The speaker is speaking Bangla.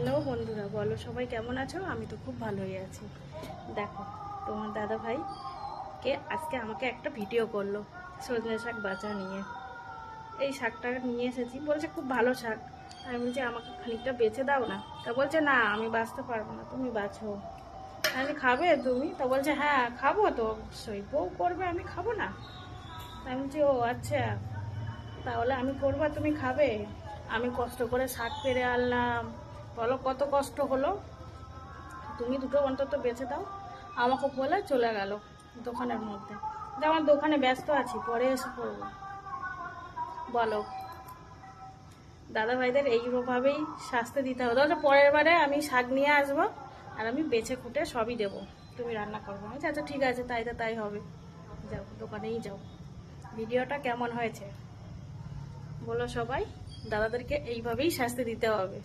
হ্যালো বন্ধুরা, বলো সবাই কেমন আছো? আমি তো খুব ভালোই আছি। দেখো, তোমার দাদা ভাই কে আজকে আমাকে একটা ভিডিও করলো সজনে শাক বাঁচা নিয়ে। এই শাকটা নিয়ে এসেছি, বলছে খুব ভালো শাক। আমি বলছি আমাকে খানিকটা বেছে দাও না। তা বলছে না, আমি বাঁচতে পারবো না, তুমি বাছো। আমি খাবে তুমি? তা বলছে হ্যাঁ খাবো তো, অবশ্যই বউ করবে, আমি খাবো না? আমি বলছি ও আচ্ছা, তাহলে আমি করবো আর তুমি খাবে? আমি কষ্ট করে শাক পেরে আনলাম, বলো কত কষ্ট হলো। তুমি দুটো অন্তত বেঁচে দাও। আমাকে বলে চলে গেল দোকানের মধ্যে, যে আমার দোকানে ব্যস্ত আছি, পরে এসে পড়বো। বলো, দাদা ভাইদের এইভাবেই শাস্তি দিতে হবে। ধরো পরের বারে আমি শাক নিয়ে আসবো, আর আমি বেছে খুঁটে সবই দেবো, তুমি রান্না করবো। আমি আচ্ছা ঠিক আছে, তাই তো তাই হবে, যাও দোকানেই যাও। ভিডিওটা কেমন হয়েছে বলো সবাই? দাদাদেরকে এইভাবেই শাস্তি দিতে হবে।